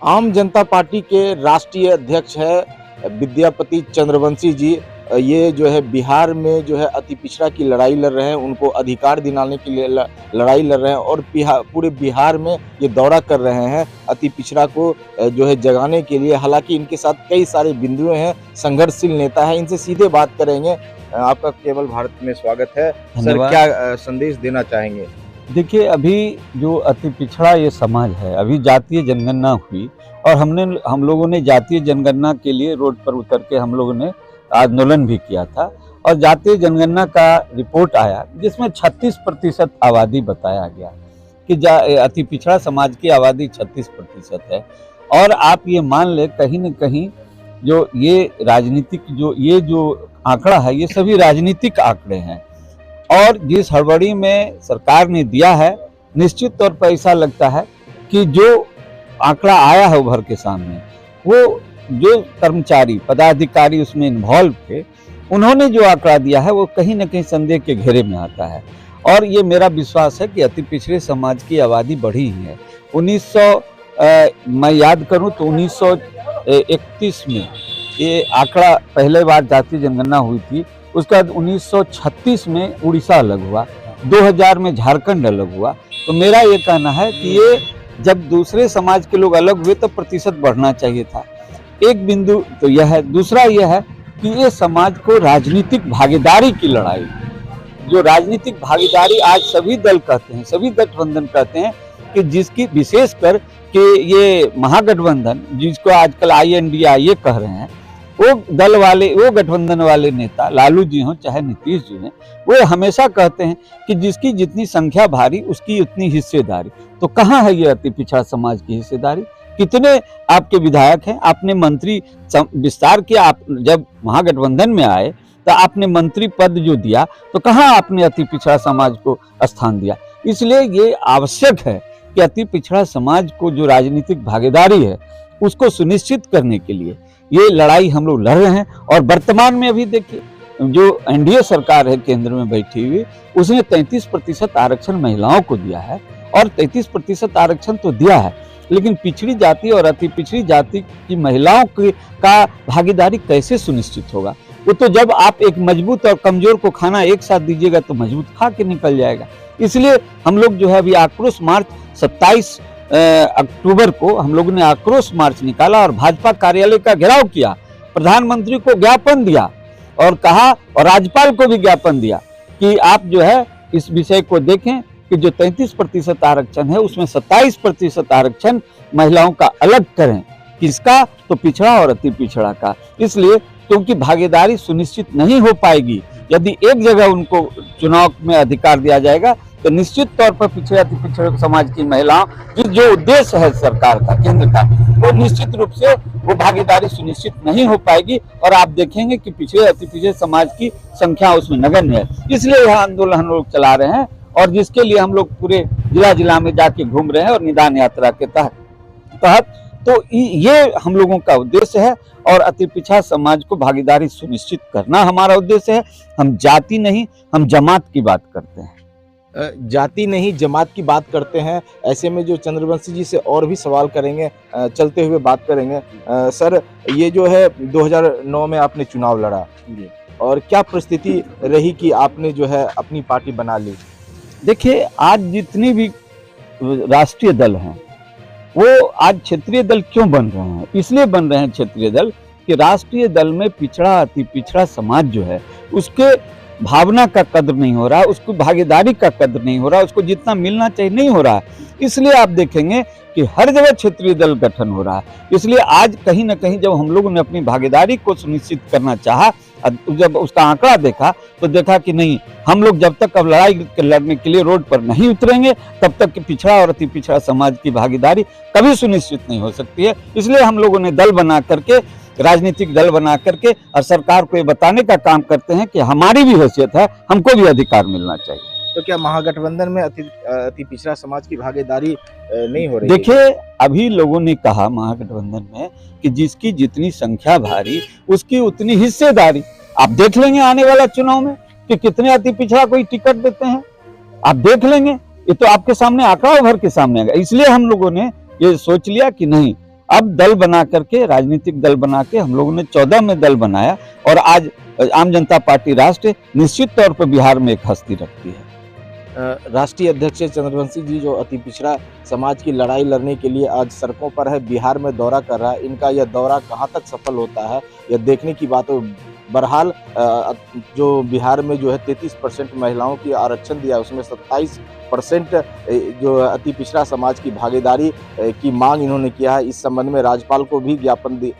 आम जनता पार्टी के राष्ट्रीय अध्यक्ष है विद्यापति चंद्रवंशी जी। ये जो है बिहार में जो है अति पिछड़ा की लड़ाई लड़ रहे हैं, उनको अधिकार दिलाने के लिए लड़ाई लड़ रहे हैं और पूरे बिहार में ये दौरा कर रहे हैं अति पिछड़ा को जो है जगाने के लिए। हालांकि इनके साथ कई सारे बिंदुएं हैं, संघर्षशील नेता है, इनसे सीधे बात करेंगे। आपका केवल भारत में स्वागत है सर, क्या संदेश देना चाहेंगे? देखिए, अभी जो अति पिछड़ा ये समाज है, अभी जातीय जनगणना हुई और हम लोगों ने जातीय जनगणना के लिए रोड पर उतर के हम लोगों ने आंदोलन भी किया था और जातीय जनगणना का रिपोर्ट आया जिसमें 36% आबादी बताया गया कि अति पिछड़ा समाज की आबादी 36% है। और आप ये मान ले कहीं न कहीं जो ये राजनीतिक जो आंकड़ा है, ये सभी राजनीतिक आंकड़े हैं और जिस हड़बड़ी में सरकार ने दिया है, निश्चित तौर पर ऐसा लगता है कि जो आंकड़ा आया है उभर के सामने, वो जो कर्मचारी पदाधिकारी उसमें इन्वॉल्व थे, उन्होंने जो आंकड़ा दिया है वो कहीं न कहीं संदेह के घेरे में आता है। और ये मेरा विश्वास है कि अति पिछड़े समाज की आबादी बढ़ी ही है। मैं याद करूं तो 1931 में ये आंकड़ा पहले बार जातीय जनगणना हुई थी। उसके बाद 1936 में उड़ीसा अलग हुआ, 2000 में झारखंड अलग हुआ। तो मेरा ये कहना है कि ये जब दूसरे समाज के लोग अलग हुए तो प्रतिशत बढ़ना चाहिए था। एक बिंदु तो यह है। दूसरा यह है कि ये समाज को राजनीतिक भागीदारी की लड़ाई, जो राजनीतिक भागीदारी आज सभी दल कहते हैं, सभी गठबंधन कहते हैं कि जिसकी विशेषकर कि ये महागठबंधन जिसको आजकल INDIA कह रहे हैं, वो गठबंधन वाले नेता लालू जी हों चाहे नीतीश जी हैं, वो हमेशा कहते हैं कि जिसकी जितनी संख्या भारी उसकी उतनी हिस्सेदारी। तो कहाँ है ये अति पिछड़ा समाज की हिस्सेदारी? कितने आपके विधायक हैं? आपने मंत्री विस्तार किया, आप जब महागठबंधन में आए तो आपने मंत्री पद जो दिया, तो कहाँ आपने अति पिछड़ा समाज को स्थान दिया? इसलिए ये आवश्यक है कि अति पिछड़ा समाज को जो राजनीतिक भागीदारी है उसको सुनिश्चित करने के लिए ये लड़ाई हम लोग लड़ रहे हैं। और वर्तमान में अभी देखिए, जो NDA सरकार है केंद्र में बैठी हुई, उसने 33% आरक्षण महिलाओं को दिया है। और 33% आरक्षण तो दिया है, लेकिन पिछड़ी जाति और अति पिछड़ी जाति की महिलाओं का भागीदारी कैसे सुनिश्चित होगा? वो तो जब आप एक मजबूत और कमजोर को खाना एक साथ दीजिएगा तो मजबूत खा के निकल जाएगा। इसलिए हम लोग जो है अभी आक्रोश मार्च 27 अक्टूबर को हम लोगों ने आक्रोश मार्च निकाला और भाजपा कार्यालय का घेराव किया, प्रधानमंत्री को ज्ञापन दिया और कहा, और राज्यपाल को भी ज्ञापन दिया कि आप जो है इस विषय को देखें कि जो 33% आरक्षण है उसमें 27% आरक्षण महिलाओं का अलग करें। किसका? तो पिछड़ा और अति पिछड़ा का। इसलिए क्योंकि भागीदारी सुनिश्चित नहीं हो पाएगी यदि एक जगह उनको चुनाव में अधिकार दिया जाएगा, तो निश्चित तौर पर पिछड़े अति पिछड़े समाज की महिलाओं जो उद्देश्य है सरकार का, केंद्र का, वो निश्चित रूप से वो भागीदारी सुनिश्चित नहीं हो पाएगी। और आप देखेंगे कि पिछड़े अति पिछड़े समाज की संख्या उसमें नगण्य है। इसलिए यह आंदोलन हम लोग चला रहे हैं और जिसके लिए हम लोग पूरे जिला में जाके घूम रहे हैं और निदान यात्रा के तहत तो ये हम लोगों का उद्देश्य है। और अति पिछड़ा समाज को भागीदारी सुनिश्चित करना हमारा उद्देश्य है। हम जाति नहीं, हम जमात की बात करते हैं। जाति नहीं, जमात की बात करते हैं। ऐसे में जो चंद्रवंशी जी से और भी सवाल करेंगे, चलते हुए बात करेंगे। सर, ये जो है 2009 में आपने चुनाव लड़ा और क्या परिस्थिति रही कि आपने जो है अपनी पार्टी बना ली? देखिए, आज जितनी भी राष्ट्रीय दल हैं वो आज क्षेत्रीय दल क्यों बन रहे हैं? इसलिए बन रहे हैं क्षेत्रीय दल कि राष्ट्रीय दल में पिछड़ा अति पिछड़ा समाज जो है उसके भावना का कद्र नहीं हो रहा, उसको भागीदारी का कद्र नहीं हो रहा, उसको जितना मिलना चाहिए नहीं हो रहा। इसलिए आप देखेंगे कि हर जगह क्षेत्रीय दल गठन हो रहा है। इसलिए आज कहीं ना कहीं जब हम लोगों ने अपनी भागीदारी को सुनिश्चित करना चाहा, जब उसका आंकड़ा देखा तो देखा कि नहीं, हम लोग जब तक अब लड़ाई लड़ने के लिए रोड पर नहीं उतरेंगे तब तक कि पिछड़ा और अति पिछड़ा समाज की भागीदारी कभी सुनिश्चित नहीं हो सकती है। इसलिए हम लोगों ने दल बना करके, राजनीतिक दल बना करके और सरकार को ये बताने का काम करते हैं कि हमारी भी हैसियत है, हमको भी अधिकार मिलना चाहिए। तो क्या महागठबंधन में अति पिछड़ा समाज की भागीदारी नहीं हो रही? देखिए, अभी लोगों ने कहा महागठबंधन में कि जिसकी जितनी संख्या भारी उसकी उतनी हिस्सेदारी। आप देख लेंगे आने वाला चुनाव में कि कितने अति पिछड़ा कोई टिकट देते हैं, आप देख लेंगे। ये तो आपके सामने आंकड़ा उभर के सामने आएगा। इसलिए हम लोगों ने ये सोच लिया कि नहीं, अब दल बना करके, राजनीतिक दल बना के हम लोगों ने 14 में दल बनाया और आज आम जनता पार्टी राष्ट्र निश्चित तौर पर बिहार में एक हस्ती रखती है। राष्ट्रीय अध्यक्ष चंद्रवंशी जी जो अति पिछड़ा समाज की लड़ाई लड़ने के लिए आज सड़कों पर है, बिहार में दौरा कर रहा है। इनका यह दौरा कहाँ तक सफल होता है, यह देखने की बात है। बहरहाल जो बिहार में जो है 33% महिलाओं की आरक्षण दिया, उसमें 27% जो अति पिछड़ा समाज की भागीदारी की मांग इन्होंने किया है। इस संबंध में राज्यपाल को भी ज्ञापन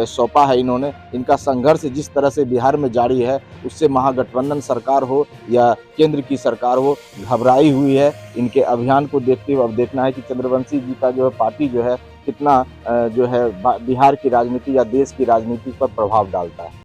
सौंपा है इन्होंने। इनका संघर्ष जिस तरह से बिहार में जारी है, उससे महागठबंधन सरकार हो या केंद्र की सरकार हो, घबराई हुई है। इनके अभियान को देखते हुए अब देखना है कि चंद्रवंशी जी का जो है पार्टी जो है कितना जो है बिहार की राजनीति या देश की राजनीति पर प्रभाव डालता है।